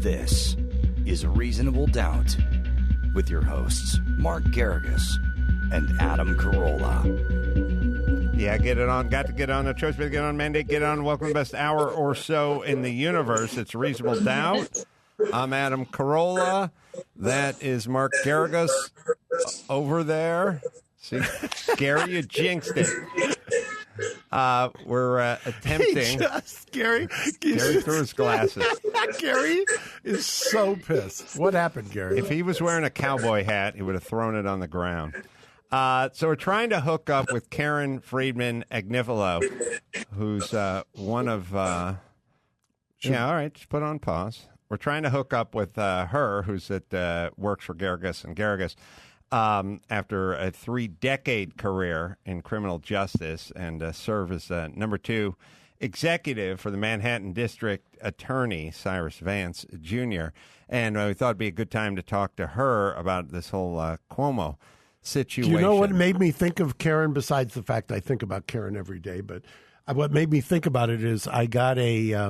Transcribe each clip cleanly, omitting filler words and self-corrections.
This is Reasonable Doubt with your hosts, Mark Geragos and Adam Carolla. Yeah, get it on. Got to get on. No choice but to get on. Mandate, get on. Welcome to the best hour or so in the universe. It's Reasonable Doubt. I'm Adam Carolla. That is Mark Geragos over there. See, Gary, you jinxed it. We're attempting. Gary threw his glasses. Gary is so pissed. What happened, Gary? If he was wearing a cowboy hat, he would have thrown it on the ground. So we're trying to hook up with Karen Agnifilo, who's one of... Yeah, all right, just put on pause. We're trying to hook up with her, who's works for Geragos Geragos, after a 3-decade career in criminal justice and serve as number 2 executive for the Manhattan District Attorney, Cyrus Vance Jr. And we thought it'd be a good time to talk to her about this whole Cuomo situation. Do you know what made me think of Karen, besides the fact I think about Karen every day? But what made me think about it is I got a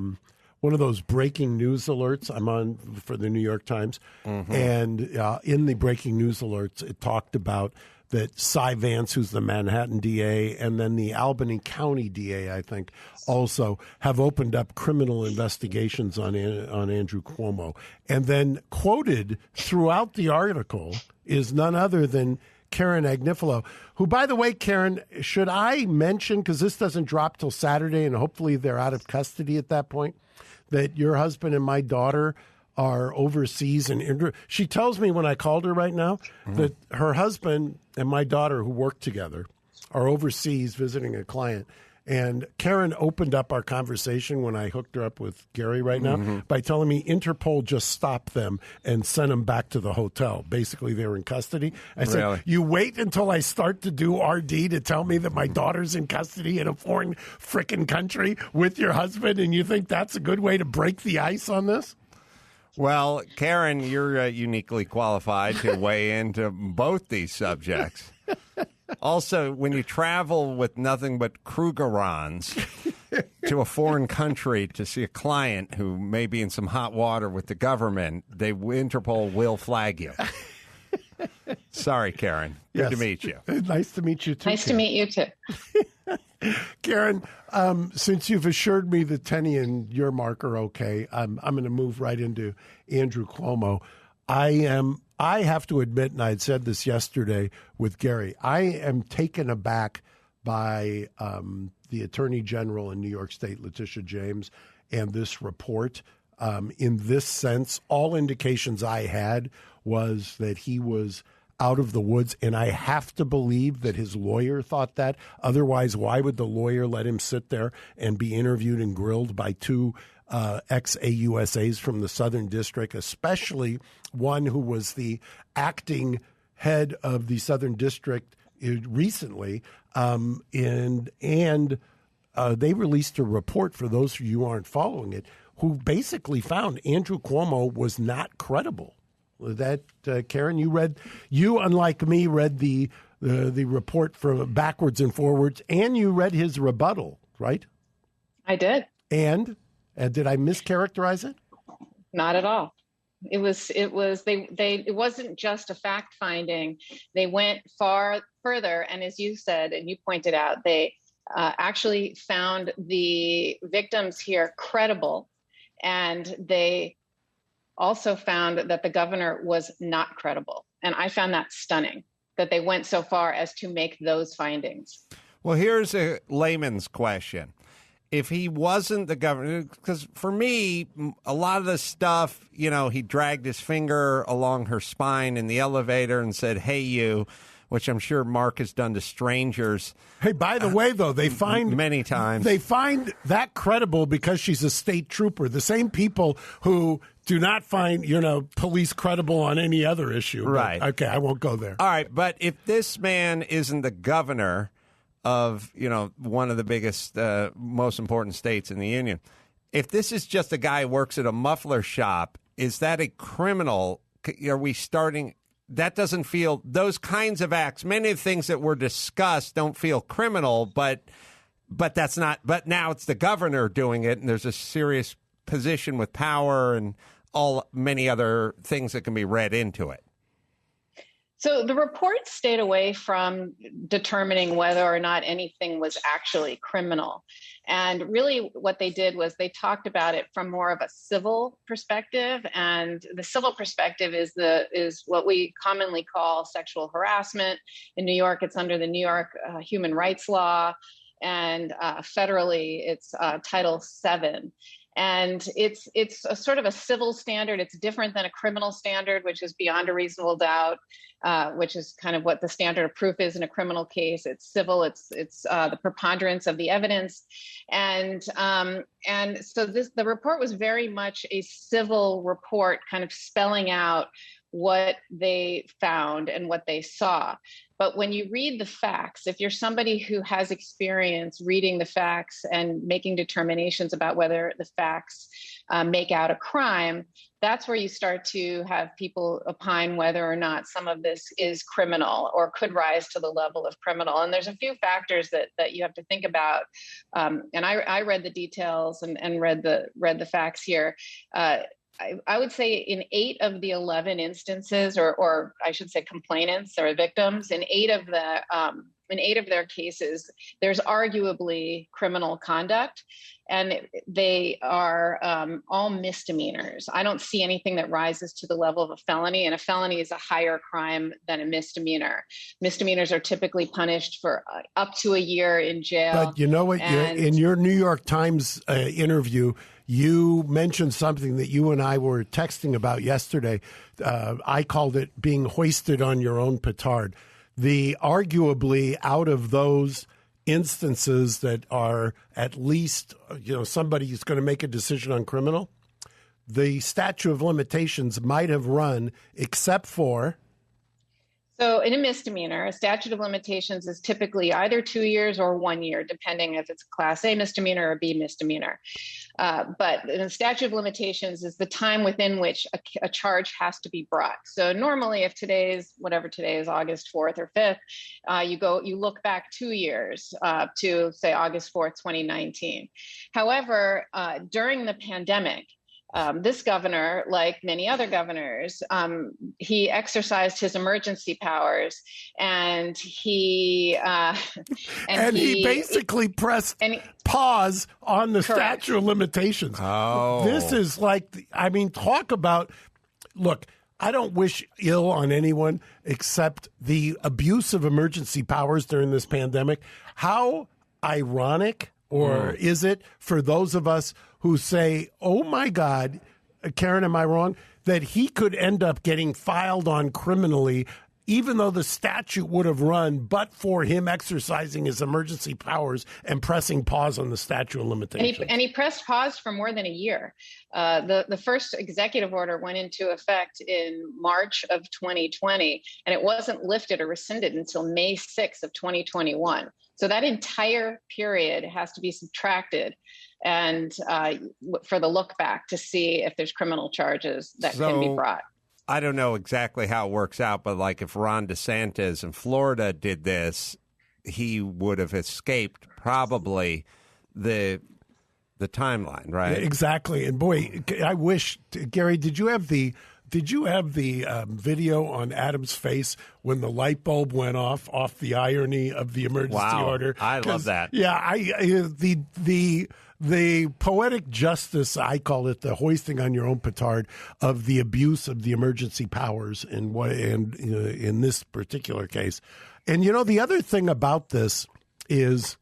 one of those breaking news alerts. I'm on for the New York Times. Mm-hmm. And in the breaking news alerts, it talked about that Cy Vance, who's the Manhattan DA, and then the Albany County DA, I think, also have opened up criminal investigations on Andrew Cuomo. And then quoted throughout the article is none other than Karen Agnifilo, who, by the way, Karen, should I mention, because this doesn't drop till Saturday, and hopefully they're out of custody at that point, that your husband and my daughter are overseas. And she tells me when I called her right now that her husband and my daughter, who work together, are overseas visiting a client. And Karen opened up our conversation when I hooked her up with Gary right now by telling me Interpol just stopped them and sent them back to the hotel. Basically, they were in custody. I said, you wait until I start to do RD to tell me that my daughter's in custody in a foreign frickin' country with your husband, and you think that's a good way to break the ice on this? Well, Karen, you're uniquely qualified to weigh into both these subjects. Also, when you travel with nothing but Krugerrands to a foreign country to see a client who may be in some hot water with the government, Interpol will flag you. Sorry, Karen. Good to meet you. Nice to meet you, too. Nice to meet you, too. Karen, since you've assured me that Tenny and your Mark are okay, I'm going to move right into Andrew Cuomo. I have to admit, and I had said this yesterday with Gary, I am taken aback by the Attorney General in New York State, Letitia James, and this report. In this sense, all indications I had was that he was out of the woods, and I have to believe that his lawyer thought that. Otherwise, why would the lawyer let him sit there and be interviewed and grilled by 2 ex-AUSAs from the Southern District, especially one who was the acting head of the Southern District recently, and they released a report, for those of you who aren't following it, who basically found Andrew Cuomo was not credible. That Karen, you unlike me read the report from backwards and forwards, and you read his rebuttal, right? I did. And did I mischaracterize it? Not at all. It wasn't just a fact finding. They went further, and as you said and you pointed out, they actually found the victims here credible, and they also found that the governor was not credible. And I found that stunning, that they went so far as to make those findings. Well, here's a layman's question. If he wasn't the governor, because for me, a lot of the stuff, he dragged his finger along her spine in the elevator and said, "Hey, you," which I'm sure Mark has done to strangers. Hey, by the way, though, they find many times they find that credible because she's a state trooper. The same people who do not find, police credible on any other issue. Right. But, okay, I won't go there. All right. But if this man isn't the governor of, one of the biggest, most important states in the union, if this is just a guy who works at a muffler shop, is that a criminal? Are we starting? That doesn't feel, those kinds of acts, many of the things that were discussed don't feel criminal, but that's not, but now it's the governor doing it, and there's a serious position with power and many other things that can be read into it. So the report stayed away from determining whether or not anything was actually criminal. And really what they did was they talked about it from more of a civil perspective. And the civil perspective is what we commonly call sexual harassment. In New York, it's under the New York human rights law. And federally, it's Title VII. And it's a sort of a civil standard. It's different than a criminal standard, which is beyond a reasonable doubt, which is kind of what the standard of proof is in a criminal case. It's civil. It's the preponderance of the evidence, and so the report was very much a civil report, kind of spelling out what they found and what they saw. But when you read the facts, if you're somebody who has experience reading the facts and making determinations about whether the facts make out a crime, that's where you start to have people opine whether or not some of this is criminal or could rise to the level of criminal. And there's a few factors that you have to think about. And I read the details and read the facts here. I would say in 8 of the 11 instances, or I should say complainants or victims, in 8 of their cases, there's arguably criminal conduct, and they are all misdemeanors. I don't see anything that rises to the level of a felony, and a felony is a higher crime than a misdemeanor. Misdemeanors are typically punished for up to a year in jail. But you know what? In your New York Times interview, you mentioned something that you and I were texting about yesterday. I called it being hoisted on your own petard. The arguably out of those instances that are at least, somebody is going to make a decision on criminal, the statute of limitations might have run except for. So in a misdemeanor, a statute of limitations is typically either 2 years or 1 year, depending if it's a Class A misdemeanor or B misdemeanor. But the statute of limitations is the time within which a charge has to be brought. So normally, if today is August 4th or 5th, you look back 2 years to say August 4th, 2019. However, during the pandemic, this governor, like many other governors, he exercised his emergency powers, and he basically pressed pause on the statute of limitations. Oh, this is talk about. Look, I don't wish ill on anyone except the abuse of emergency powers during this pandemic. How ironic. Or is it for those of us who say, oh, my God, Karen, am I wrong, that he could end up getting filed on criminally, even though the statute would have run, but for him exercising his emergency powers and pressing pause on the statute of limitations? And he pressed pause for more than a year. The first executive order went into effect in March of 2020, and it wasn't lifted or rescinded until May 6th of 2021. So that entire period has to be subtracted and for the look back to see if there's criminal charges that can be brought. I don't know exactly how it works out, but like if Ron DeSantis in Florida did this, he would have escaped probably the timeline, right? Exactly. And boy, I wish, Gary, did you have the video on Adam's face when the light bulb went off the irony of the emergency order? I love that. Yeah, the poetic justice, I call it, the hoisting on your own petard of the abuse of the emergency powers in this particular case. And the other thing about this is,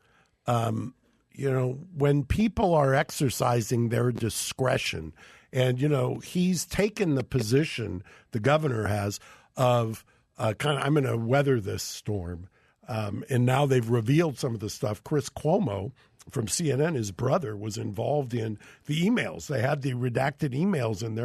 when people are exercising their discretion. And, he's taken the position, the governor has, of I'm going to weather this storm. And now they've revealed some of the stuff. Chris Cuomo from CNN, his brother, was involved in the emails. They had the redacted emails, and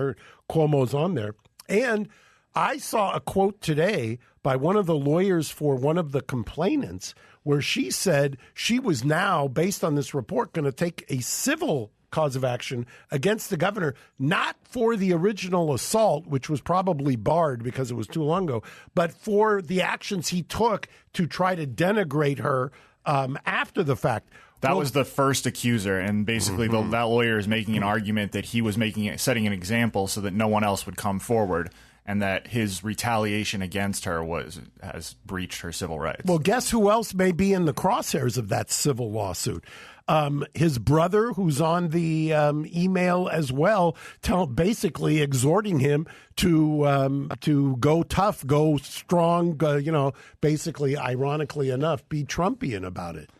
Cuomo's on there. And I saw a quote today by one of the lawyers for one of the complainants where she said she was now, based on this report, going to take a civil cause of action against the governor, not for the original assault, which was probably barred because it was too long ago, but for the actions he took to try to denigrate her after the fact. That was the first accuser, and basically that lawyer is making an argument that he was setting an example so that no one else would come forward, and that his retaliation against her has breached her civil rights. Well, guess who else may be in the crosshairs of that civil lawsuit? His brother, who's on the email as well, basically exhorting him to go tough, go strong, basically, ironically enough, be Trumpian about it.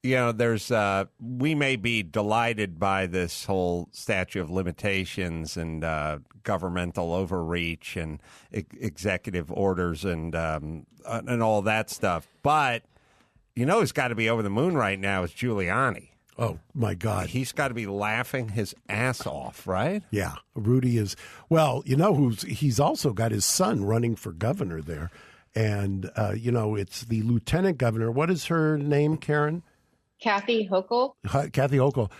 We may be delighted by this whole statute of limitations and governmental overreach and executive orders and all that stuff. But, who's got to be over the moon right now is Giuliani. Oh, my God. He's got to be laughing his ass off, right? Yeah. Rudy is, he's also got his son running for governor there. And, it's the lieutenant governor. What is her name, Karen? Kathy Hochul. Kathy Hochul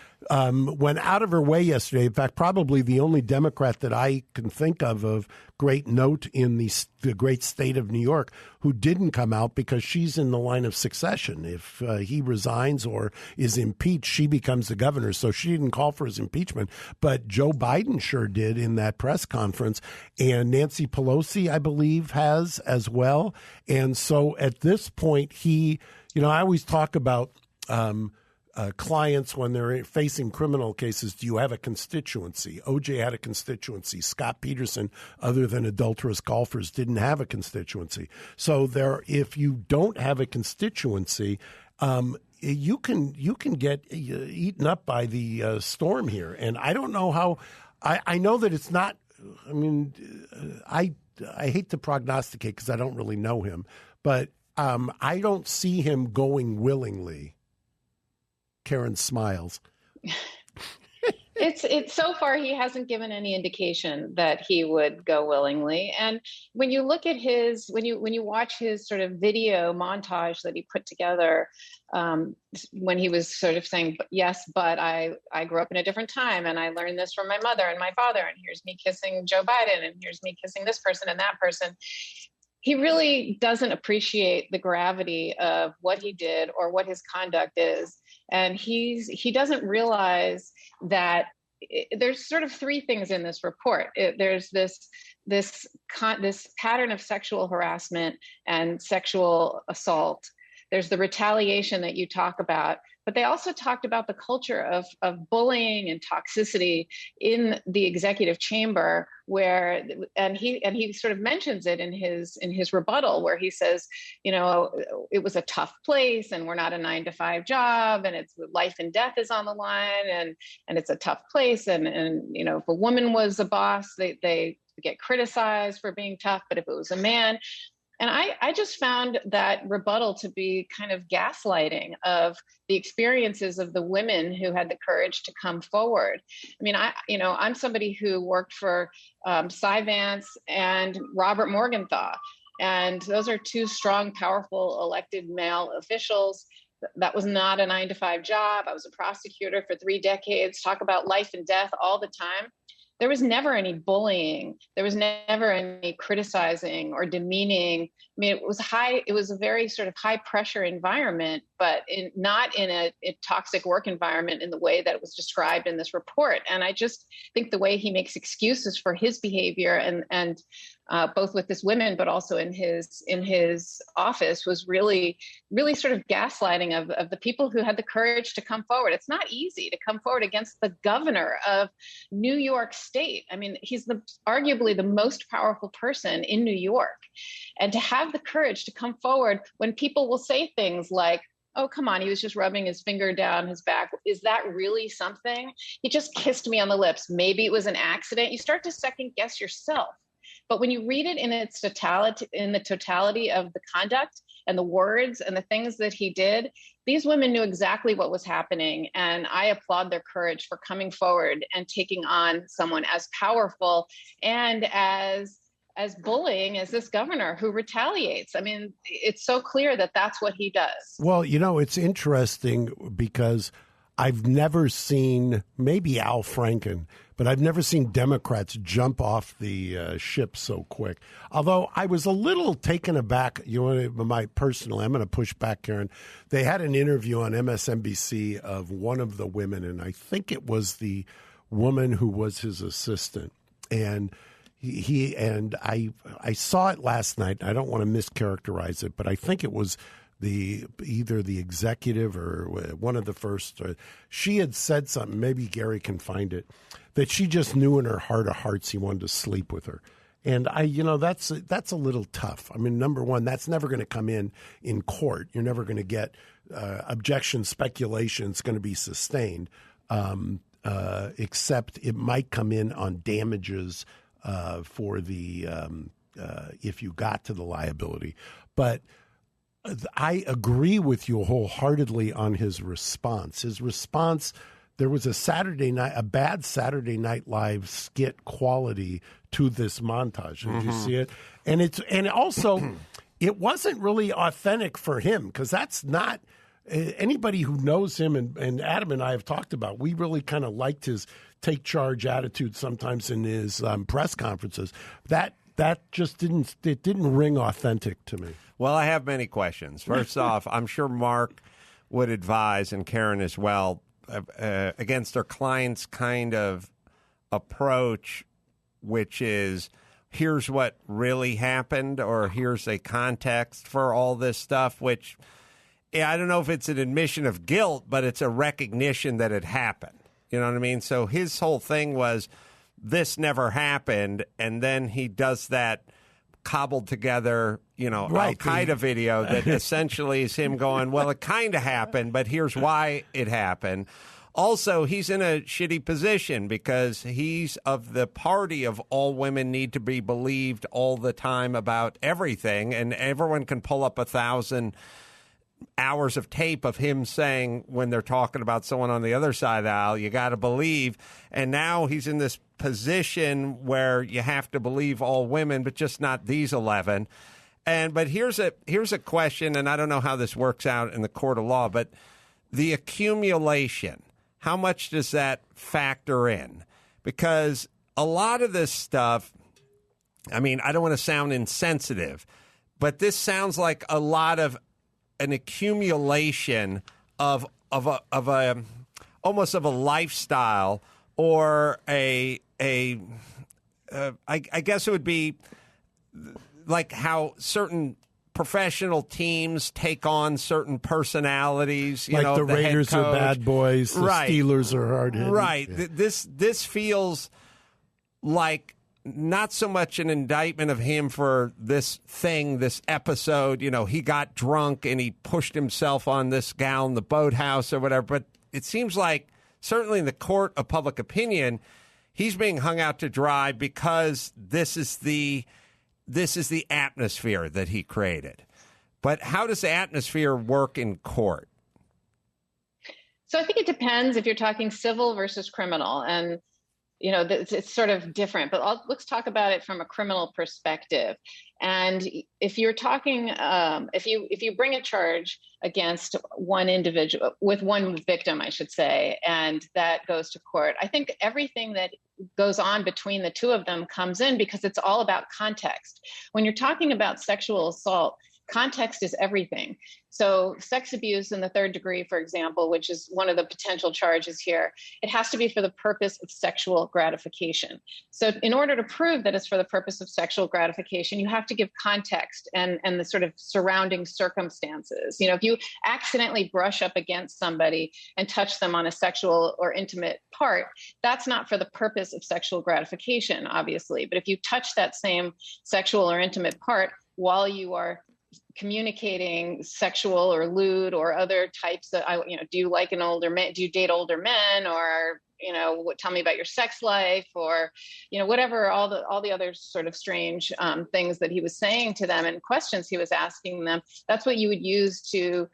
went out of her way yesterday. In fact, probably the only Democrat that I can think of great note in the great state of New York who didn't come out, because she's in the line of succession. If he resigns or is impeached, she becomes the governor. So she didn't call for his impeachment. But Joe Biden sure did in that press conference. And Nancy Pelosi, I believe, has as well. And so at this point, I always talk about clients when they're facing criminal cases. Do you have a constituency? OJ had a constituency. Scott Peterson, other than adulterous golfers, didn't have a constituency. So if you don't have a constituency, you can get eaten up by the storm here. And I don't know how. I know that it's not. I mean, I hate to prognosticate because I don't really know him, but I don't see him going willingly. Karen smiles. It's so far he hasn't given any indication that he would go willingly. And when you look at when you watch his sort of video montage that he put together, when he was sort of saying, yes, but I grew up in a different time and I learned this from my mother and my father, and here's me kissing Joe Biden and here's me kissing this person and that person. He really doesn't appreciate the gravity of what he did or what his conduct is. And he doesn't realize that there's sort of three things in this report. There's this pattern of sexual harassment and sexual assault. There's the retaliation that you talk about, but they also talked about the culture of bullying and toxicity in the executive chamber, and he sort of mentions it in his rebuttal, where he says, it was a tough place and we're not a 9-to-5 job and it's life and death is on the line and it's a tough place. And if a woman was a boss, they get criticized for being tough, but if it was a man. And I just found that rebuttal to be kind of gaslighting of the experiences of the women who had the courage to come forward. I mean, I'm somebody who worked for Cy Vance and Robert Morgenthau, and those are two strong, powerful elected male officials. That was not a 9-to-5 job. I was a prosecutor for 3 decades. Talk about life and death all the time. There was never any bullying. There was never any criticizing or demeaning. I mean, it was a very sort of high pressure environment, but not in a toxic work environment in the way that it was described in this report. And I just think the way he makes excuses for his behavior and both with this women, but also in his office, was really, really sort of gaslighting of the people who had the courage to come forward. It's not easy to come forward against the governor of New York State. I mean, he's arguably the most powerful person in New York. And to have the courage to come forward when people will say things like, oh, come on, he was just rubbing his finger down his back. Is that really something? He just kissed me on the lips. Maybe it was an accident. You start to second guess yourself. But when you read it in its totality, in the totality of the conduct and the words and the things that he did, these women knew exactly what was happening. And I applaud their courage for coming forward and taking on someone as powerful and as bullying as this governor who retaliates. I mean, it's so clear that that's what he does. Well, it's interesting because I've never seen, maybe Al Franken, but I've never seen Democrats jump off the ship so quick. Although I was a little taken aback. You want my personal? I'm going to push back, Karen. They had an interview on MSNBC of one of the women, and I think it was the woman who was his assistant, and I saw it last night. I don't want to mischaracterize it, but I think it was either the executive or one of the first. She had said something. Maybe Gary can find it. That she just knew in her heart of hearts he wanted to sleep with her, and that's a little tough. I mean, number one, that's never going to come in court. You're never going to get objection, speculation. It's going to be sustained, except it might come in on damages for the if you got to the liability, but. I agree with you wholeheartedly on his response. There was a bad Saturday Night Live skit quality to this montage. Did you see it? And also, it wasn't really authentic for him, because that's not anybody who knows him, and Adam and I have talked about. We really kind of liked his take charge attitude sometimes in his press conferences. That just didn't ring authentic to me. Well, I have many questions. First off, I'm sure Mark would advise, and Karen as well, against their client's kind of approach, which is here's what really happened, or here's a context for all this stuff, which I don't know if it's an admission of guilt, but it's a recognition that it happened. You know what I mean? So his whole thing was this never happened, and then he does that cobbled together, Al Qaeda video that essentially is him going, well, it kind of happened, but here's why it happened. Also, he's in a shitty position because he's of the party of all women need to be believed all the time about everything, and everyone can pull up 1,000 hours of tape of him saying when they're talking about someone on the other side of the aisle, you got to believe. And now he's in this position where you have to believe all women, but just not these 11. But here's a question, and I don't know how this works out in the court of law, but the accumulation, how much does that factor in? Because a lot of this stuff, I mean, I don't want to sound insensitive, but this sounds like a lot of an accumulation of a almost of a lifestyle, or I guess it would be like how certain professional teams take on certain personalities. Like the Raiders are bad boys, the Steelers are hard-headed. Right. Yeah. This feels like not so much an indictment of him for this episode. He got drunk and he pushed himself on this gal in the boathouse or whatever. But it seems like, certainly in the court of public opinion, he's being hung out to dry because this is the atmosphere that he created. But how does the atmosphere work in court? So I think it depends if you're talking civil versus criminal, and it's sort of different, but let's talk about it from a criminal perspective. And if you're talking, if you bring a charge against one individual, with one victim, I should say, and that goes to court, I think everything that goes on between the two of them comes in, because it's all about context. When you're talking about sexual assault, context is everything. So sex abuse in the third degree, for example, which is one of the potential charges here, it has to be for the purpose of sexual gratification. So in order to prove that it's for the purpose of sexual gratification, you have to give context and the sort of surrounding circumstances. If you accidentally brush up against somebody and touch them on a sexual or intimate part, that's not for the purpose of sexual gratification, obviously. But if you touch that same sexual or intimate part while you are communicating sexual or lewd or other types of, do you like an older man? Do you date older men? Or, tell me about your sex life, or, whatever, all the other sort of strange things that he was saying to them and questions he was asking them. That's what you would use to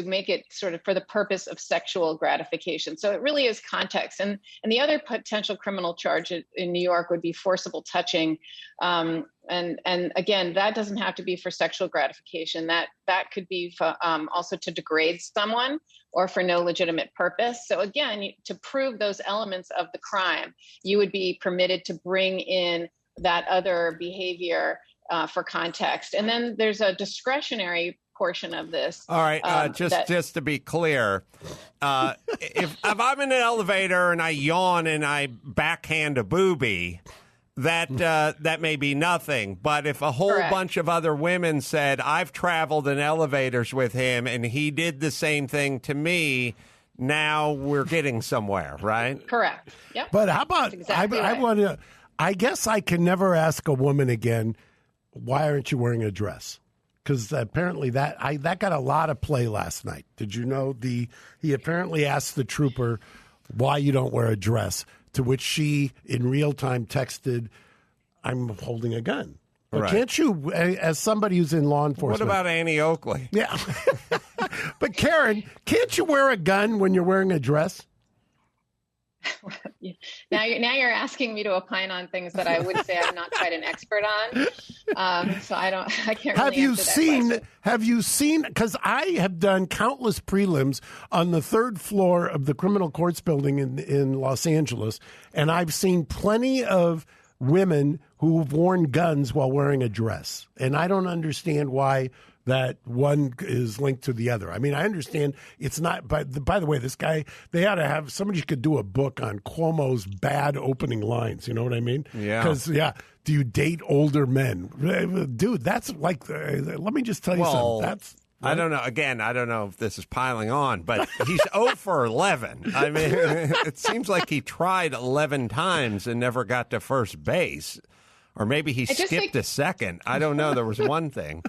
make it sort of for the purpose of sexual gratification. So it really is context. And the other potential criminal charge in New York would be forcible touching. And again, that doesn't have to be for sexual gratification. That could be for, also to degrade someone or for no legitimate purpose. So again, to prove those elements of the crime, you would be permitted to bring in that other behavior for context. And then there's a discretionary portion of this. All right, just to be clear, if I'm in an elevator and I yawn and I backhand a boobie, that may be nothing. But if a whole bunch of other women said, I've traveled in elevators with him and he did the same thing to me, now we're getting somewhere, right? Correct. Yep. But how about, exactly I guess I can never ask a woman again, why aren't you wearing a dress? Because apparently that got a lot of play last night. Did you know he apparently asked the trooper why you don't wear a dress, to which she in real time texted, I'm holding a gun. But right. Can't you, as somebody who's in law enforcement? What about Annie Oakley? Yeah. But Karen, can't you wear a gun when you're wearing a dress? Now you're asking me to opine on things that I would say I'm not quite an expert on. So I can't. Really Have you seen? Because I have done countless prelims on the third floor of the criminal courts building in Los Angeles, and I've seen plenty of women who've worn guns while wearing a dress, and I don't understand why that one is linked to the other. I mean, I understand it's not, by the way, this guy, they ought to have, somebody could do a book on Cuomo's bad opening lines. You know what I mean? Yeah. Because, do you date older men? Dude, that's like, let me just tell you something. That's... I don't know. Again, I don't know if this is piling on, but he's 0 for 11. I mean, it seems like he tried 11 times and never got to first base. Or maybe he skipped a second. I don't know. There was one thing.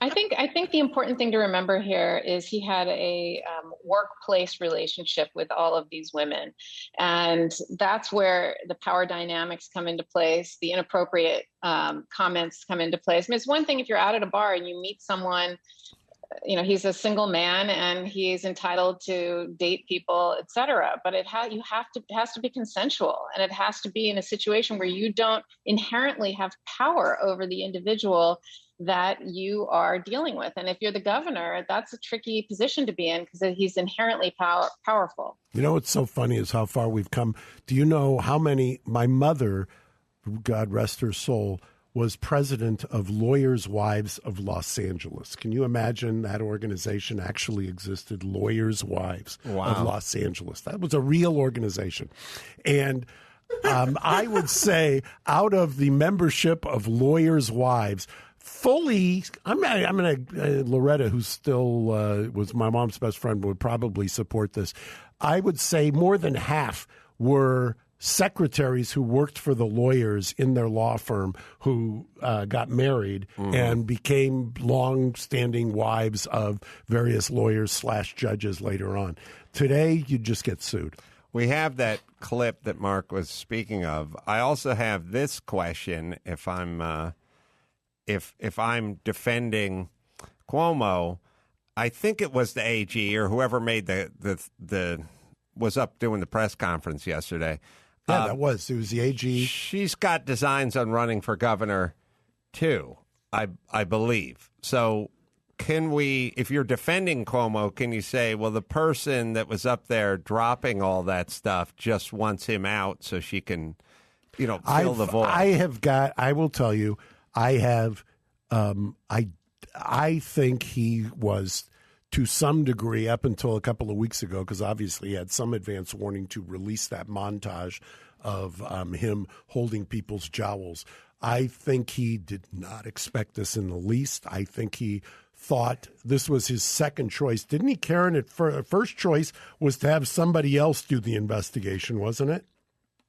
I think the important thing to remember here is he had a workplace relationship with all of these women. And that's where the power dynamics come into place, the inappropriate comments come into place. I mean, it's one thing if you're out at a bar and you meet someone, he's a single man and he's entitled to date people, et cetera. But it has to be consensual, and it has to be in a situation where you don't inherently have power over the individual that you are dealing with. And if you're the governor, that's a tricky position to be in because he's inherently powerful. You know what's so funny is how far we've come. Do you know how many, my mother, God rest her soul, was president of Lawyers' Wives of Los Angeles. Can you imagine that organization actually existed? Lawyers' Wives of Los Angeles. That was a real organization. And I would say out of the membership of Lawyers' Wives, fully, Loretta, who still was my mom's best friend, would probably support this. I would say more than half were secretaries who worked for the lawyers in their law firm who got married and became long-standing wives of various lawyers / judges later on. Today, you just get sued. We have that clip that Mark was speaking of. I also have this question: if I'm defending Cuomo, I think it was the AG or whoever made the was up doing the press conference yesterday. Yeah, it was the AG. She's got designs on running for governor, too, I believe. So can we, if you're defending Cuomo, can you say, well, the person that was up there dropping all that stuff just wants him out so she can, fill the void? I will tell you, I have, I think he was, to some degree, up until a couple of weeks ago, because obviously he had some advance warning to release that montage of him holding people's jowls. I think he did not expect this in the least. I think he thought this was his second choice. Didn't he, Karen? First choice was to have somebody else do the investigation, wasn't it?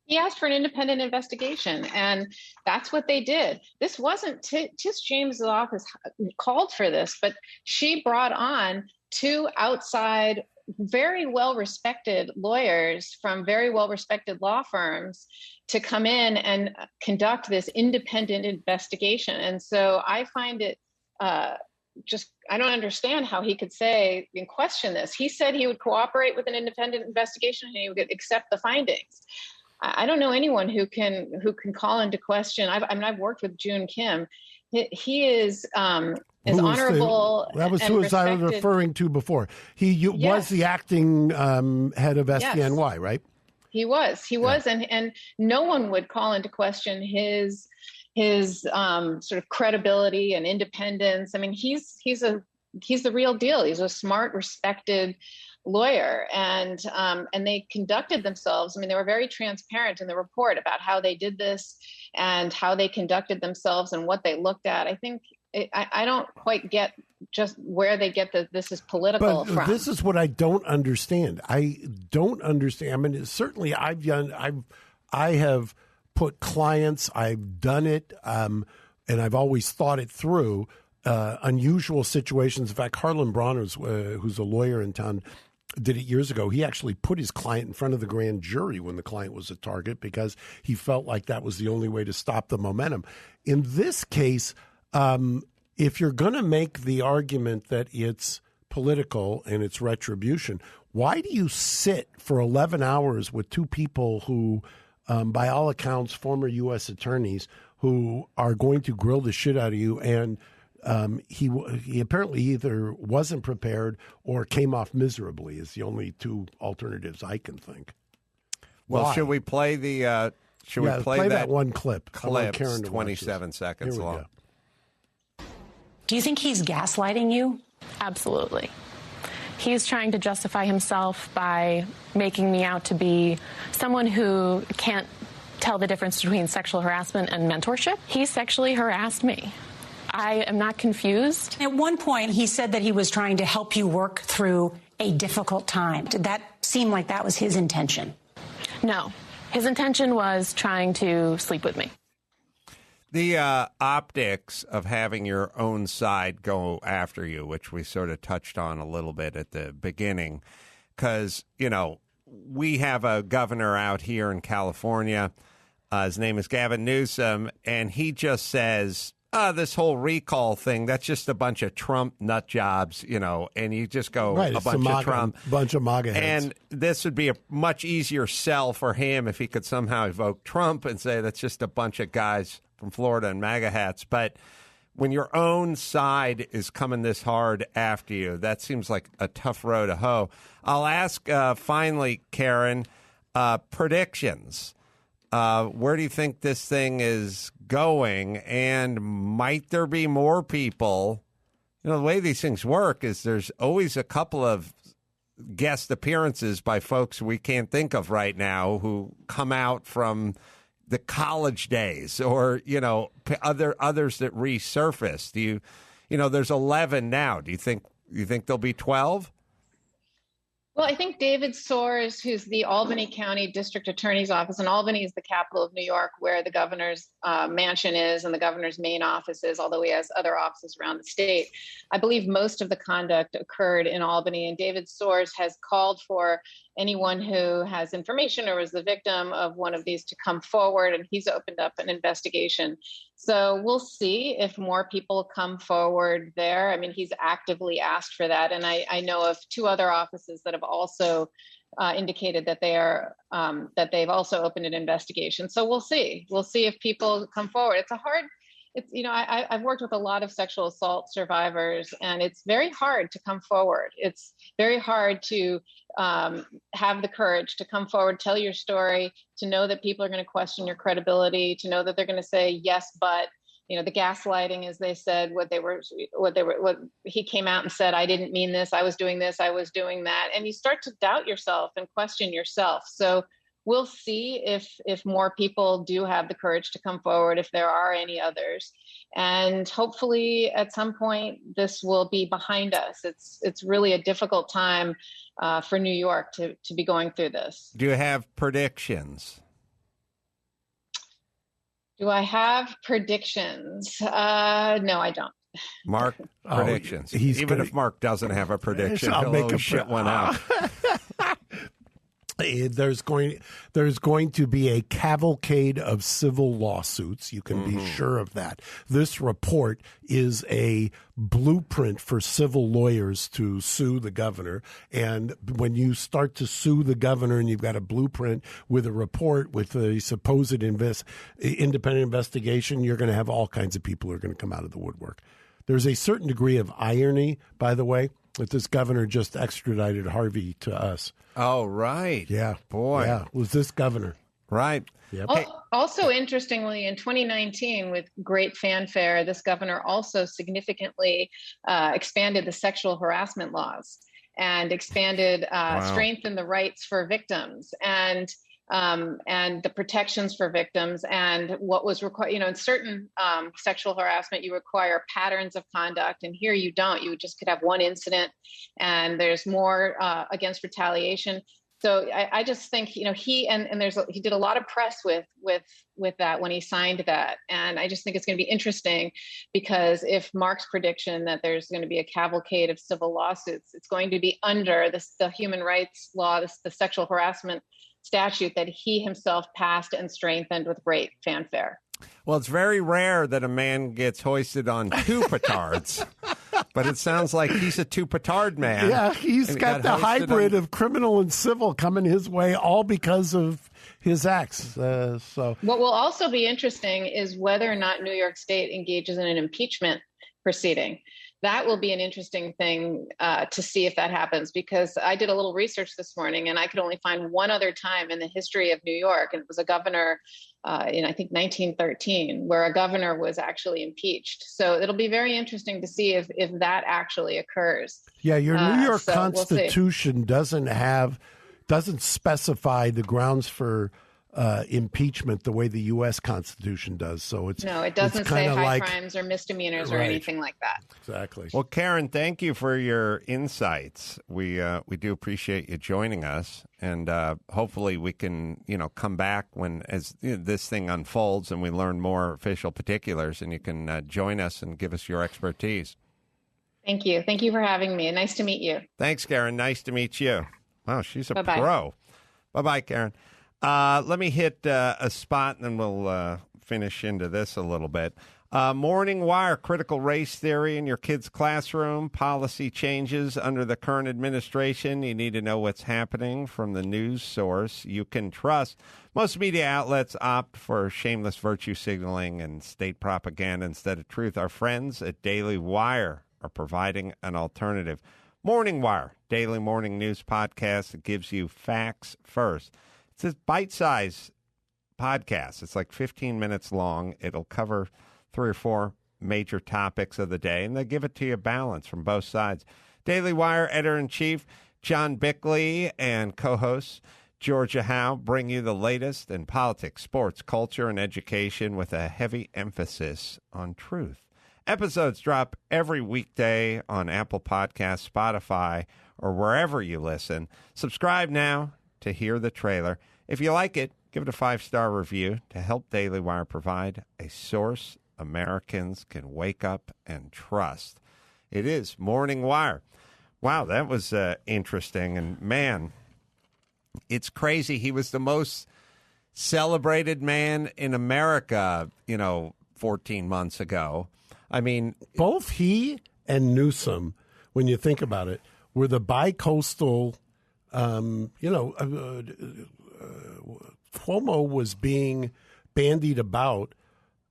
He asked for an independent investigation, and that's what they did. This wasn't Tish James' office called for this, but she brought on two outside, very well-respected lawyers from very well-respected law firms to come in and conduct this independent investigation. And so I find it I don't understand how he could say and question this. He said he would cooperate with an independent investigation and he would accept the findings. I don't know anyone who can call into question. I've worked with June Kim. He is as honorable. That was and who was I was respected. referring to before. He was Yes. the acting head of SDNY, right? He was, and no one would call into question his sort of credibility and independence. I mean, he's the real deal. He's a smart, respected lawyer, and they conducted themselves. I mean, they were very transparent in the report about how they did this and how they conducted themselves and what they looked at. I think I don't quite get just where they get that this is political But from. this is what I don't understand. I don't understand. I mean, certainly I have put clients, I've done it, and I've always thought it through. Unusual situations. In fact, Harlan Bronner's, who's a lawyer in town, did it years ago. He actually put his client in front of the grand jury when the client was a target because he felt like that was the only way to stop the momentum. In this case, if you're going to make the argument that it's political and it's retribution, why do you sit for 11 hours with two people who, by all accounts, former U.S. attorneys who are going to grill the shit out of you? And he apparently either wasn't prepared or came off miserably is the only two alternatives I can think. Well, Why? should we play the? Should we play that one clip? I want Clip. Karen It's to watch 27 this. seconds Here we long. go. Do you think he's gaslighting you? Absolutely. He's trying to justify himself by making me out to be someone who can't tell the difference between sexual harassment and mentorship. He sexually harassed me. I am not confused. At one point, he said that he was trying to help you work through a difficult time. Did that seem like that was his intention? No. His intention was trying to sleep with me. The optics of having your own side go after you, which we sort of touched on a little bit at the beginning, because, we have a governor out here in California. His name is Gavin Newsom, and he just says, this whole recall thing, that's just a bunch of Trump nut jobs, and you just go Right, a it's bunch of Trump. bunch of MAGA heads. And this would be a much easier sell for him if he could somehow evoke Trump and say that's just a bunch of guys from Florida and MAGA hats. But when your own side is coming this hard after you, that seems like a tough row to hoe. I'll ask finally, Karen, predictions. Where do you think this thing is going? And might there be more people? The way these things work is there's always a couple of guest appearances by folks we can't think of right now who come out from the college days or, others that resurface. There's 11 now. Do you think there'll be 12? Well, I think David Soares, who's the Albany County District Attorney's Office, and Albany is the capital of New York, where the governor's mansion is and the governor's main office is, although he has other offices around the state. I believe most of the conduct occurred in Albany, and David Soares has called for anyone who has information or was the victim of one of these to come forward, and he's opened up an investigation. So we'll see if more people come forward there. I mean, he's actively asked for that. And I know of two other offices that have also indicated that that they've also opened an investigation. So we'll see. We'll see if people come forward. I've worked with a lot of sexual assault survivors, and it's very hard to come forward. It's very hard to have the courage to come forward, tell your story, to know that people are going to question your credibility, to know that they're going to say yes, but the gaslighting, as they said, what he came out and said, I didn't mean this, I was doing this, I was doing that, and you start to doubt yourself and question yourself. So we'll see if more people do have the courage to come forward, if there are any others. And hopefully at some point this will be behind us. It's really a difficult time for New York to be going through this. Do you have predictions? Do I have predictions? No, I don't. Mark, predictions. If Mark doesn't have a prediction, I'll he'll make always shit one out. There's going to be a cavalcade of civil lawsuits. You can be sure of that. This report is a blueprint for civil lawyers to sue the governor. And when you start to sue the governor and you've got a blueprint with a report with a supposed independent investigation, you're going to have all kinds of people who are going to come out of the woodwork. There's a certain degree of irony, by the way, that this governor just extradited Harvey to us. Oh, right. Yeah. Boy. Yeah, it was this governor. Right. Yep. Also, interestingly, in 2019, with great fanfare, this governor also significantly expanded the sexual harassment laws and expanded, strengthened the rights for victims and the protections for victims. And what was required, in certain sexual harassment, you require patterns of conduct, and here you don't. You just could have one incident, and there's more against retaliation. So I just think, he did a lot of press with that when he signed that. And I just think it's going to be interesting, because if Mark's prediction that there's going to be a cavalcade of civil lawsuits, it's going to be under the human rights law, the sexual harassment statute that he himself passed and strengthened with great fanfare. Well, it's very rare that a man gets hoisted on two petards. But it sounds like he's a two-petard man. Yeah, he's got the hybrid of criminal and civil coming his way, all because of his acts. So, what will also be interesting is whether or not New York State engages in an impeachment proceeding. That will be an interesting thing to see if that happens, because I did a little research this morning and I could only find one other time in the history of New York, and it was a governor in, I think, 1913, where a governor was actually impeached. So it'll be very interesting to see if that actually occurs. Yeah, your New York Constitution doesn't specify the grounds for impeachment the way the U.S. Constitution does. So it doesn't say high crimes or misdemeanors or anything like that. Exactly. Well, Karen, thank you for your insights. We do appreciate you joining us, and hopefully we can come back as this thing unfolds and we learn more official particulars, and you can join us and give us your expertise. Thank you. Thank you for having me. Nice to meet you. Thanks, Karen. Nice to meet you. Wow, she's a Bye-bye. pro. Bye-bye, Karen. Let me hit a spot, and then we'll finish into this a little bit. Morning Wire, critical race theory in your kid's classroom, policy changes under the current administration. You need to know what's happening from the news source you can trust. Most media outlets opt for shameless virtue signaling and state propaganda instead of truth. Our friends at Daily Wire are providing an alternative. Morning Wire, daily morning news podcast that gives you facts first. It's a bite-sized podcast. It's like 15 minutes long. It'll cover 3 or 4 major topics of the day, and they give it to you balanced from both sides. Daily Wire editor-in-chief John Bickley and co-hosts Georgia Howe bring you the latest in politics, sports, culture, and education with a heavy emphasis on truth. Episodes drop every weekday on Apple Podcasts, Spotify, or wherever you listen. Subscribe now to hear the trailer. If you like it, give it a 5-star review to help Daily Wire provide a source Americans can wake up and trust. It is Morning Wire. Wow, that was interesting. And man, it's crazy. He was the most celebrated man in America, 14 months ago. I mean, both he and Newsom, when you think about it, were the bi-coastal, Cuomo was being bandied about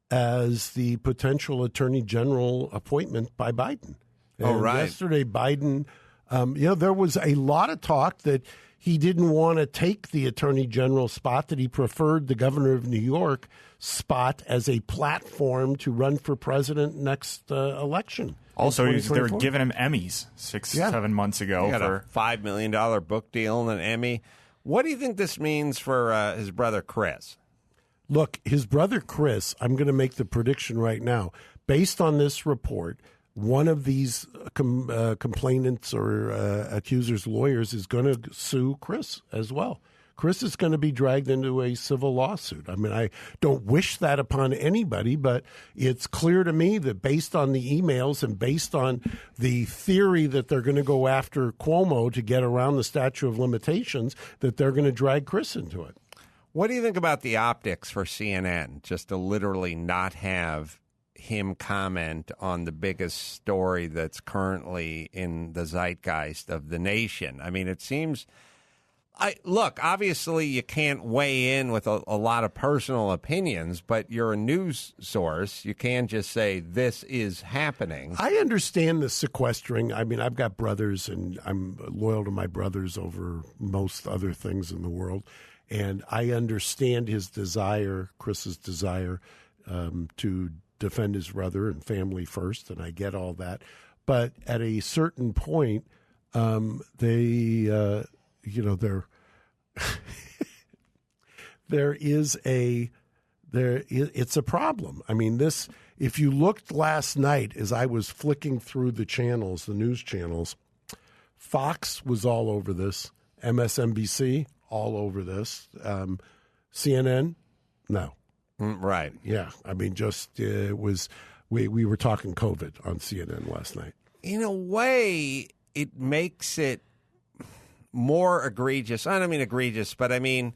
as the potential attorney general appointment by Biden. And yesterday, Biden, there was a lot of talk that he didn't want to take the attorney general spot, that he preferred the governor of New York spot as a platform to run for president next election. Also, they were giving him Emmys 7 months ago. He got a $5 million book deal and an Emmy. What do you think this means for his brother Chris? Look, his brother Chris, I'm going to make the prediction right now. Based on this report, one of these complainants or accusers' lawyers is going to sue Chris as well. Chris is going to be dragged into a civil lawsuit. I mean, I don't wish that upon anybody, but it's clear to me that based on the emails and based on the theory that they're going to go after Cuomo to get around the statute of limitations, that they're going to drag Chris into it. What do you think about the optics for CNN, just to literally not have him comment on the biggest story that's currently in the zeitgeist of the nation? I mean, it seems Look, obviously you can't weigh in with a lot of personal opinions, but you're a news source. You can't just say this is happening. I understand the sequestering. I mean, I've got brothers, and I'm loyal to my brothers over most other things in the world. And I understand his desire, Chris's desire, to defend his brother and family first, and I get all that. But at a certain point, they're it's a problem. I mean, if you looked last night as I was flicking through the channels, the news channels, Fox was all over this, MSNBC all over this, CNN, no. Right. Yeah. I mean, just it was we were talking COVID on CNN last night. In a way, it makes it more egregious. I don't mean egregious, but I mean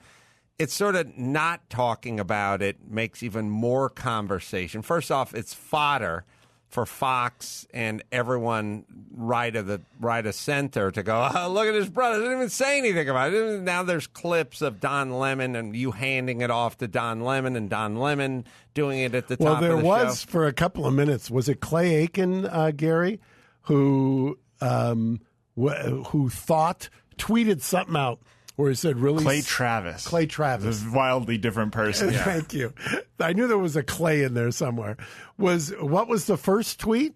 it's sort of not talking about it makes even more conversation. First off, it's fodder for Fox and everyone right of center to go, oh, look at his brother. Didn't even say anything about it. Now there's clips of Don Lemon and you handing it off to Don Lemon and Don Lemon doing it at the top of the show. Well, there was for a couple of minutes. Was it Clay Aiken, Gary, who tweeted something out where he said, really? Clay Travis. This wildly different person. Yeah. Thank you. I knew there was a Clay in there somewhere. What was the first tweet?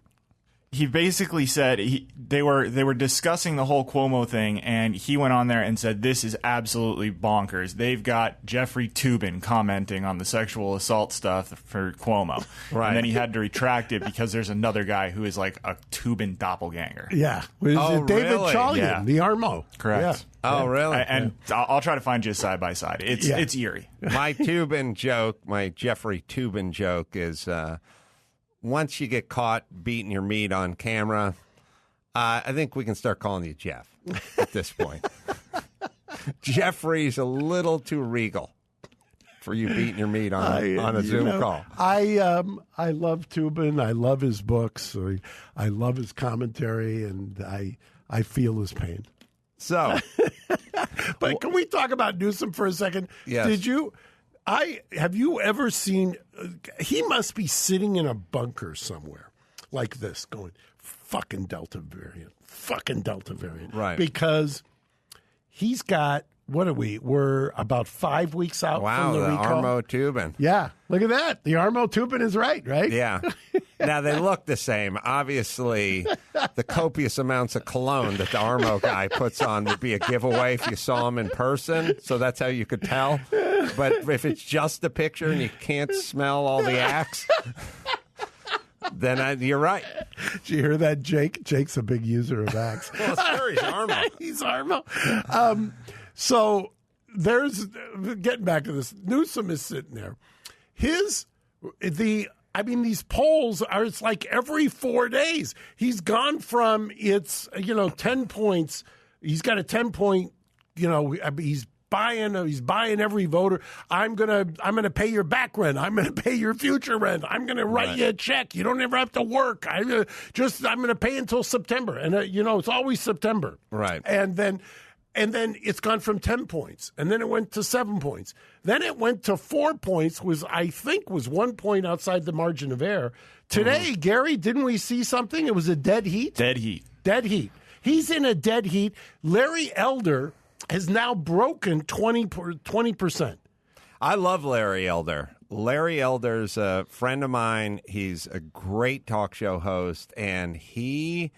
He basically said they were discussing the whole Cuomo thing, and he went on there and said, this is absolutely bonkers. They've got Jeffrey Toobin commenting on the sexual assault stuff for Cuomo. Right. And then he had to retract it because there's another guy who is like a Toobin doppelganger. Yeah. Oh, David really? Chalian, Yeah. the Armo. Correct. Yeah. Oh, really? And I'll try to find you side by side. It's eerie. My Toobin joke, my Jeffrey Toobin joke is once you get caught beating your meat on camera, I think we can start calling you Jeff at this point. Jeffrey's a little too regal for you beating your meat on a Zoom call. I love Toobin. I love his books. I love his commentary, and I feel his pain. So, but can we talk about Newsom for a second? Yes. Have you ever seen? He must be sitting in a bunker somewhere like this, going, "Fucking Delta variant, fucking Delta variant," right? Because he's got. What are we? We're about 5 weeks out from the recall. Armo Toobin. Yeah, look at that. The Armo Toobin is right? Yeah. Now, they look the same. Obviously, the copious amounts of cologne that the Armo guy puts on would be a giveaway if you saw him in person. So that's how you could tell. But if it's just a picture and you can't smell all the Axe, then you're right. Did you hear that, Jake? Jake's a big user of Axe. Well, sure, he's Armo. He's Armo. So there's getting back to this. Newsom is sitting there. These polls are, it's like every 4 days. He's gone from 10 points. He's got a 10-point, he's buying every voter. I'm gonna pay your back rent. I'm gonna pay your future rent. I'm gonna write you a check. You don't ever have to work. I'm gonna pay until September. And it's always September. Right. And then it's gone from 10 points, and then it went to 7 points. Then it went to 4 points, I think was 1 point outside the margin of error. Today, Gary, didn't we see something? It was a dead heat? Dead heat. He's in a dead heat. Larry Elder has now broken 20%. I love Larry Elder. Larry Elder's a friend of mine. He's a great talk show host, and he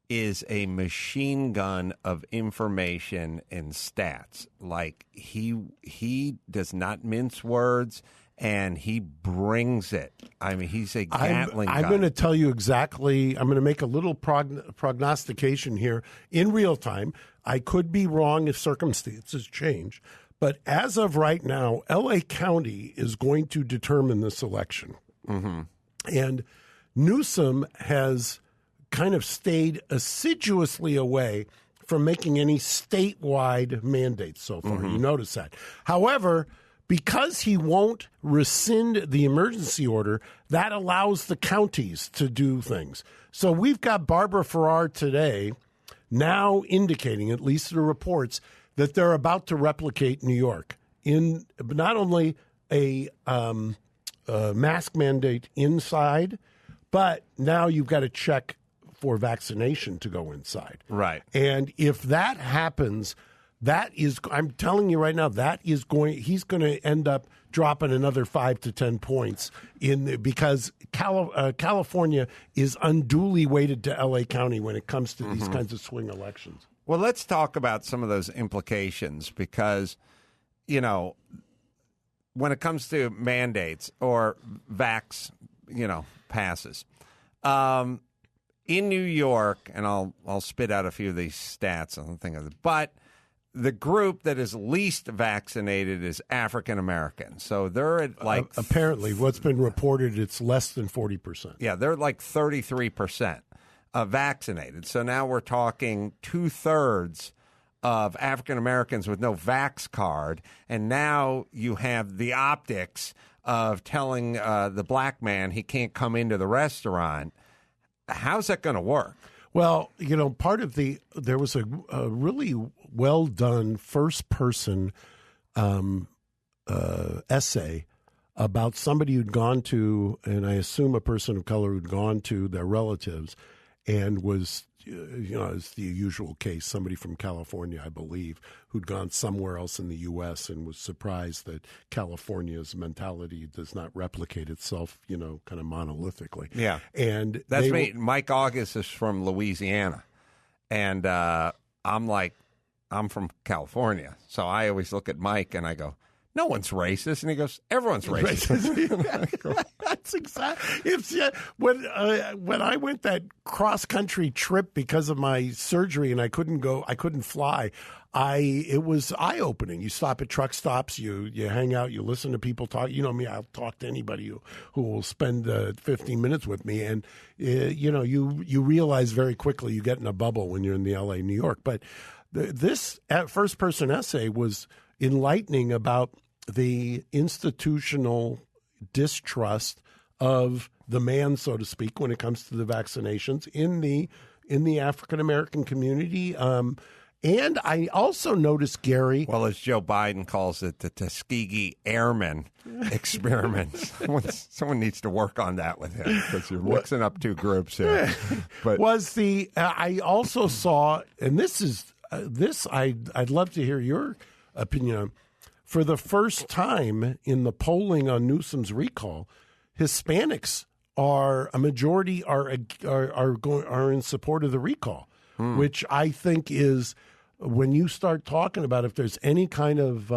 is a machine gun of information and stats. Like he does not mince words, and he brings it. I mean, he's a Gatling gun. I'm going to tell you exactly. I'm going to make a little prognostication here in real time. I could be wrong if circumstances change, but as of right now, L.A. County is going to determine this election. Mm-hmm. And Newsom has kind of stayed assiduously away from making any statewide mandates so far. You notice that. However, because he won't rescind the emergency order, that allows the counties to do things. So we've got Barbara Ferrer today now indicating, at least the reports, that they're about to replicate New York in not only a mask mandate inside, but now you've got to check for vaccination to go inside. Right. And if that happens, that is, I'm telling you right now, he's going to end up dropping another 5 to 10 points because California is unduly weighted to L.A. County when it comes to these kinds of swing elections. Well, let's talk about some of those implications because, when it comes to mandates or vax, passes, in New York, and I'll spit out a few of these stats. I don't think of it, but the group that is least vaccinated is African American. So they're at apparently what's been reported, it's less than 40%. Yeah, they're like 33% vaccinated. So now we're talking 2/3 of African Americans with no vax card, and now you have the optics of telling the black man he can't come into the restaurant. How's that going to work? Well, part of there was a really well done first person essay about somebody who'd gone to, and I assume a person of color who'd gone to their relatives and was, it's the usual case, somebody from California, I believe, who'd gone somewhere else in the U.S. and was surprised that California's mentality does not replicate itself, kind of monolithically. Yeah. And that's me. Mike August is from Louisiana. And I'm from California. So I always look at Mike and I go, no one's racist. And he goes, everyone's racist. That's exactly. When I went that cross country trip because of my surgery and I couldn't fly. It was eye opening. You stop at truck stops, you hang out, you listen to people talk. You know me, I'll talk to anybody who will spend 15 minutes with me, and you realize very quickly you get in a bubble when you're in the L.A., New York. But this first person essay was enlightening about the institutional distrust of the man, so to speak, when it comes to the vaccinations in the African American community. And I also noticed, Gary. Well, as Joe Biden calls it, the Tuskegee Airmen experiment. Someone needs to work on that with him because you're mixing up two groups here. But I also saw, and I'd love to hear your opinion on. For the first time in the polling on Newsom's recall, Hispanics are a majority are in support of the recall, which I think is, when you start talking about if there's any kind of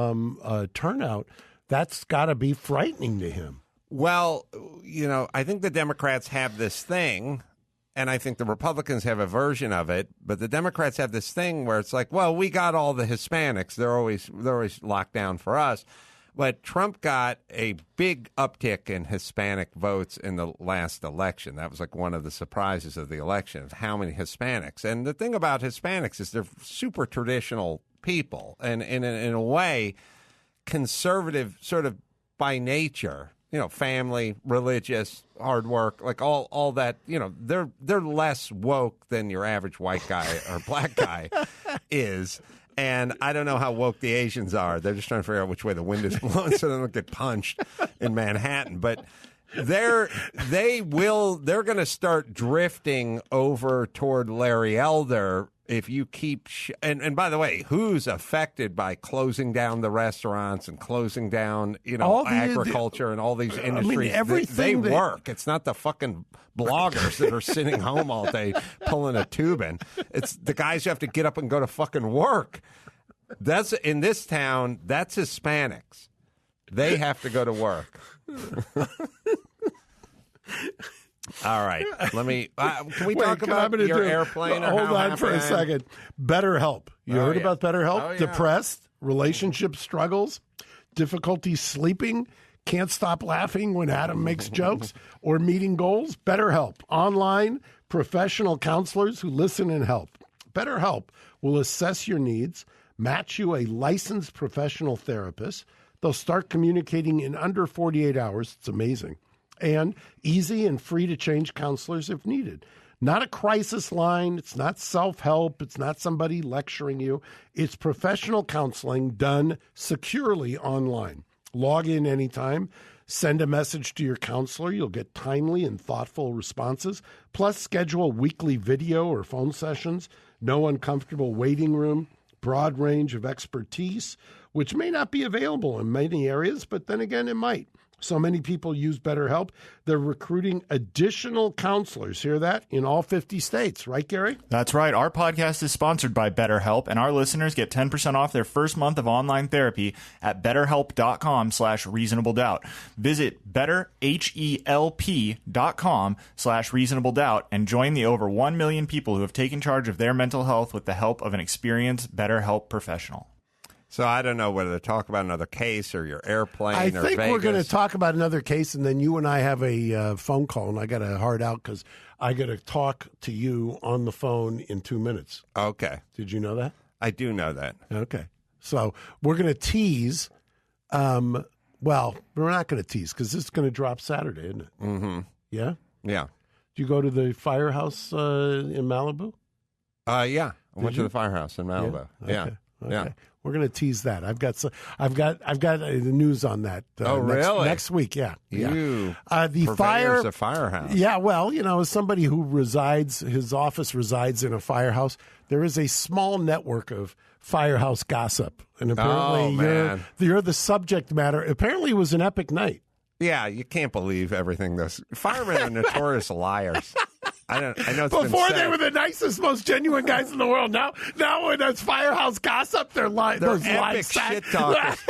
turnout, that's got to be frightening to him. Well, I think the Democrats have this thing, and I think the Republicans have a version of it, but the Democrats have this thing where it's like, well, we got all the Hispanics. They're always locked down for us. But Trump got a big uptick in Hispanic votes in the last election. That was like one of the surprises of the election, of how many Hispanics. And the thing about Hispanics is they're super traditional people, and in a way, conservative sort of by nature. Family, religious, hard work, like all that. They're less woke than your average white guy or black guy is. And I don't know how woke the Asians are. They're just trying to figure out which way the wind is blowing so they don't get punched in Manhattan. But they're going to start drifting over toward Larry Elder if you keep and by the way, who's affected by closing down the restaurants and closing down agriculture and all these industries? They work. It's not the fucking bloggers that are sitting home all day pulling a Toobin. It's the guys who have to get up and go to fucking work. That's in this town. That's Hispanics. They have to go to work. All right. Let me. Can we talk about your airplane? Hold on for a second. BetterHelp. You heard about BetterHelp? Oh, yeah. Depressed, relationship struggles, difficulty sleeping, can't stop laughing when Adam makes jokes, or meeting goals? BetterHelp. Online, professional counselors who listen and help. BetterHelp will assess your needs, match you a licensed professional therapist. They'll start communicating in under 48 hours. It's amazing. And easy and free to change counselors if needed. Not a crisis line. It's not self-help. It's not somebody lecturing you. It's professional counseling done securely online. Log in anytime. Send a message to your counselor. You'll get timely and thoughtful responses. Plus, schedule weekly video or phone sessions. No uncomfortable waiting room. Broad range of expertise, which may not be available in many areas, but then again, it might. So many people use BetterHelp. They're recruiting additional counselors. Hear that? In all 50 states. Right, Gary? That's right. Our podcast is sponsored by BetterHelp, and our listeners get 10% off their first month of online therapy at betterhelp.com/reasonabledoubt. Visit betterhelp.com/reasonabledoubt and join the over 1 million people who have taken charge of their mental health with the help of an experienced BetterHelp professional. So I don't know whether to talk about another case or your airplane or I think Vegas. we're going to talk about another case, and then you and I have a phone call, and I got to hard out because I got to talk to you on the phone in 2 minutes. Okay. Did you know that? I do know that. Okay. So we're going to tease. Well, we're not going to tease because this is going to drop Saturday, isn't it? Mm-hmm. Yeah? Yeah. Did you go to the firehouse in Malibu? Yeah. I went to the firehouse in Malibu. Yeah. Okay. Okay. Yeah. We're going to tease that. I've got the news on that. Really? Next week, yeah. You the purveyors of firehouse. Yeah, well, as somebody who his office resides in a firehouse, there is a small network of firehouse gossip, and apparently you're the subject matter. Apparently, it was an epic night. Yeah, you can't believe everything those firemen are notorious liars. I know it's Before been they said. were the nicest, most genuine guys in the world. Now when it's firehouse gossip, they're lying. They're Those epic lying shit talkers.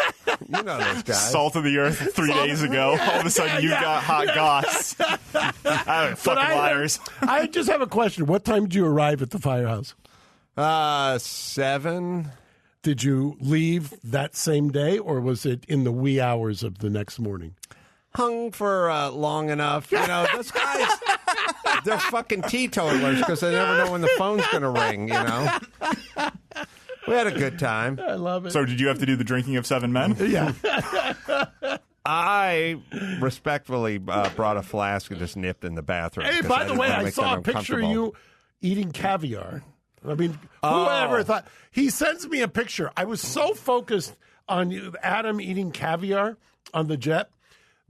You know those guys. Salt of the earth 3 days ago. All of a sudden, you've got hot goss. Fucking liars. I just have a question. What time did you arrive at the firehouse? 7. Did you leave that same day, or was it in the wee hours of the next morning? Hung for long enough. Those guys, they're fucking teetotalers because they never know when the phone's going to ring, We had a good time. I love it. So did you have to do the drinking of 7 men? Yeah. I respectfully brought a flask and just nipped in the bathroom. Hey, by the way, I saw a picture of you eating caviar. I mean, whoever thought? He sends me a picture. I was so focused on Adam eating caviar on the jet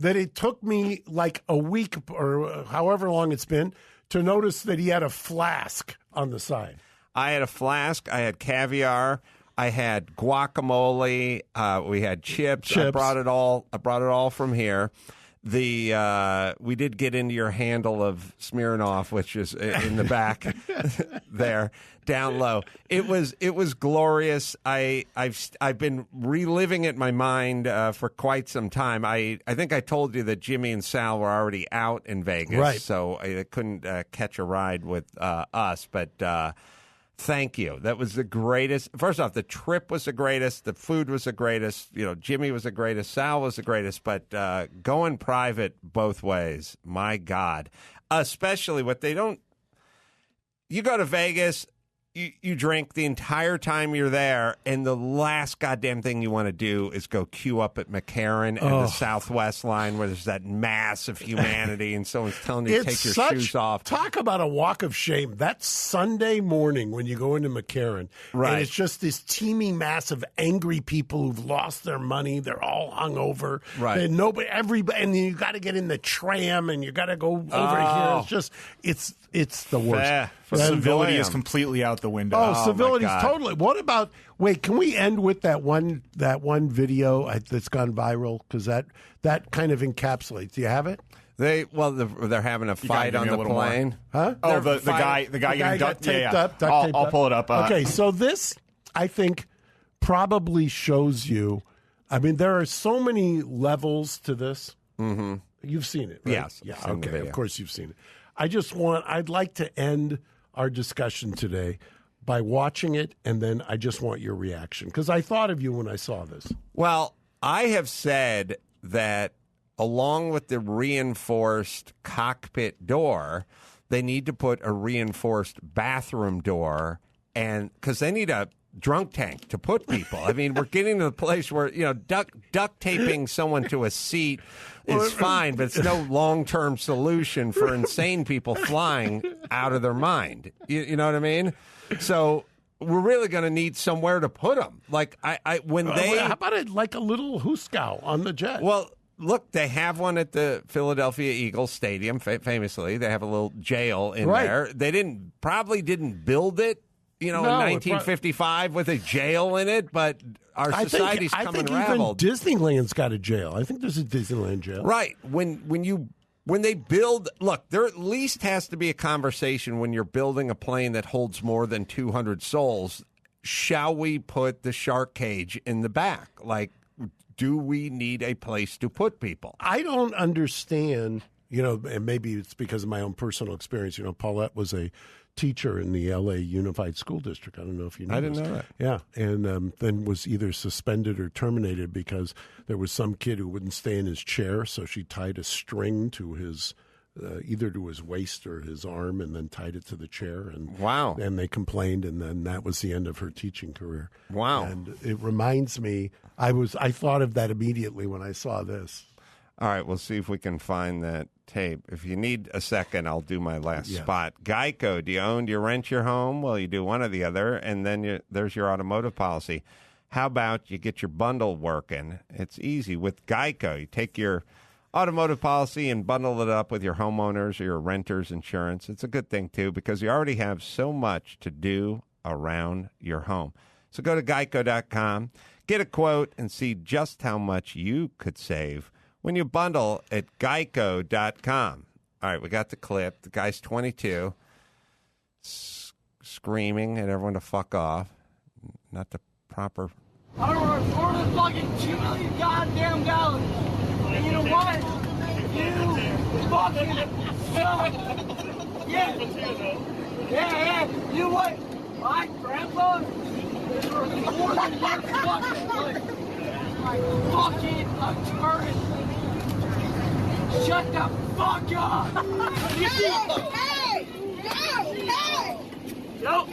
that it took me like a week or however long it's been to notice that he had a flask on the side. I had a flask. I had caviar. I had guacamole. We had chips. I brought it all from here. We did get into your handle of Smirnoff, which is in the back there, down low. It was glorious. I've been reliving it in my mind for quite some time. I think I told you that Jimmy and Sal were already out in Vegas, right? So I couldn't catch a ride with us, but. Thank you. That was the greatest. First off, the trip was the greatest. The food was the greatest. Jimmy was the greatest. Sal was the greatest. But going private both ways, my God. Especially what they don't. You go to Vegas, you drink the entire time you're there, and the last goddamn thing you want to do is go queue up at McCarran and the Southwest line where there's that mass of humanity and someone's telling you to take your shoes off. Talk about a walk of shame. That Sunday morning when you go into McCarran, right? And it's just this teeming mass of angry people who've lost their money. They're all hungover, right? And everybody, and you got to get in the tram and you got to go over here. It's just, it's the worst. Civility is completely out the window. Oh, civility's totally. What about? Wait, can we end with that one video that's gone viral? Because that kind of encapsulates. Do you have it? They're having a fight on the plane. Huh? Oh, the guy getting got taped up. I'll pull it up. Okay, so this I think probably shows you. I mean, there are so many levels to this. Mm-hmm. You've seen it, right? Yes. Yeah. Okay. Of course, you've seen it. I'd like to end our discussion today by watching it, and then I just want your reaction, because I thought of you when I saw this. Well, I have said that along with the reinforced cockpit door, they need to put a reinforced bathroom door, and because they need a drunk tank to put people. I mean, we're getting to the place where, duct taping someone to a seat is fine, but it's no long-term solution for insane people flying out of their mind. You know what I mean? So we're really going to need somewhere to put them. Like, how about a little Huskow on the jet? Well, look, they have one at the Philadelphia Eagles Stadium, famously. They have a little jail in there. They probably didn't build it, in 1955 with a jail in it, but our society's coming unraveled. Even Disneyland's got a jail. I think there's a Disneyland jail. Right. When they build, look, there at least has to be a conversation when you're building a plane that holds more than 200 souls. Shall we put the shark cage in the back? Like, do we need a place to put people? I don't understand, and maybe it's because of my own personal experience. Paulette was a teacher in the L.A. Unified School District. I don't know if you know. I didn't know that. Yeah, and then was either suspended or terminated because there was some kid who wouldn't stay in his chair, so she tied a string to his either to his waist or his arm, and then tied it to the chair. And wow! And they complained, and then that was the end of her teaching career. Wow! And it reminds me, I thought of that immediately when I saw this. All right, we'll see if we can find that tape. If you need a second, I'll do my last spot. Geico, do you rent your home? Well, you do one or the other, and then there's your automotive policy. How about you get your bundle working? It's easy with Geico. You take your automotive policy and bundle it up with your homeowners or your renter's insurance. It's a good thing, too, because you already have so much to do around your home. So go to geico.com, get a quote, and see just how much you could save when you bundle at geico.com. All right, we got the clip. The guy's 22, screaming at everyone to fuck off. Not the proper... I don't want to pour the fucking 2 million goddamn gallons. And you know what? You fucking suck. Yeah. You know what? My grandpa is worth more than your fucking life. Fucking attorney. Shut the fuck up! Hey! No!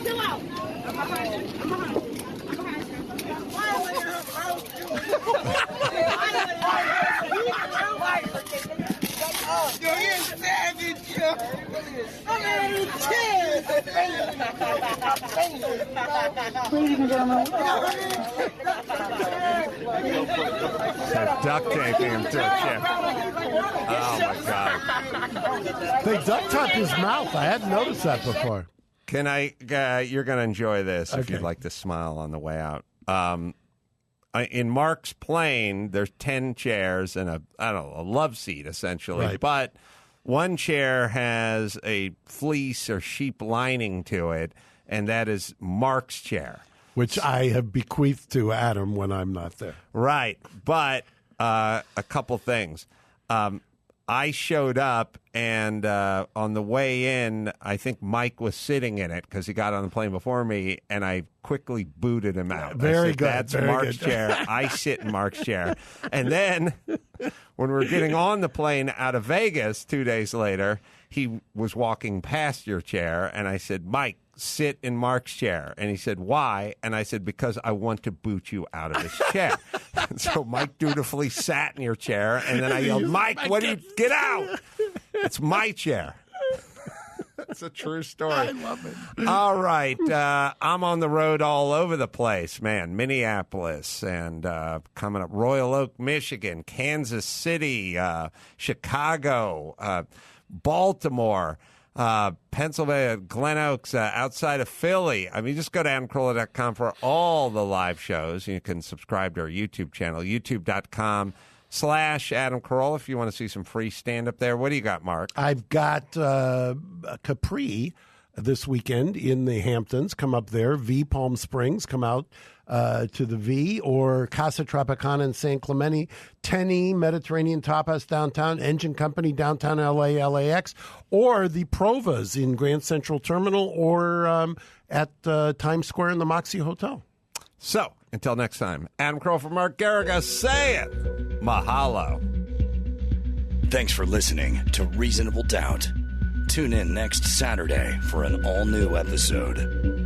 Chill out! I'm behind you. You're savage! Ladies and gentlemen. Duct taping him to a chair. Oh, my God. They duct taped his mouth. I hadn't noticed that before. Can I? You're going to enjoy this if Okay. you'd like to smile on the way out. In Mark's plane, there's 10 chairs and a love seat, essentially. Right. But one chair has a fleece or sheep lining to it, and that is Mark's chair. Which I have bequeathed to Adam when I'm not there. Right. But a couple things. I showed up, and on the way in, I think Mike was sitting in it because he got on the plane before me, and I quickly booted him out. Very I said, good. That's Very Mark's good. chair. I sit in Mark's chair. And then when we were getting on the plane out of Vegas 2 days later, he was walking past your chair, and I said, Mike, sit in Mark's chair. And he said, why? And I said, because I want to boot you out of this chair. So Mike dutifully sat in your chair, and then I yelled, Mike, get out? It's my chair. It's a true story. I love it. All right. I'm on the road all over the place, man. Minneapolis and coming up, Royal Oak, Michigan, Kansas City, Chicago, Baltimore, Pennsylvania, Glen Oaks, outside of Philly. I mean, just go to AdamCarolla.com for all the live shows. You can subscribe to our YouTube channel, youtube.com/Adam Carolla if you want to see some free stand-up there. What do you got, Mark? I've got Capri this weekend in the Hamptons. Come up there. V Palm Springs. Come out to the V, or Casa Tropicana in San Clemente, Tenny Mediterranean Tapas downtown, Engine Company downtown LA, LAX, or the Provas in Grand Central Terminal, or at Times Square in the Moxie Hotel. So, until next time, Adam Carolla for Mark Geragos, say it. Mahalo. Thanks for listening to Reasonable Doubt. Tune in next Saturday for an all-new episode.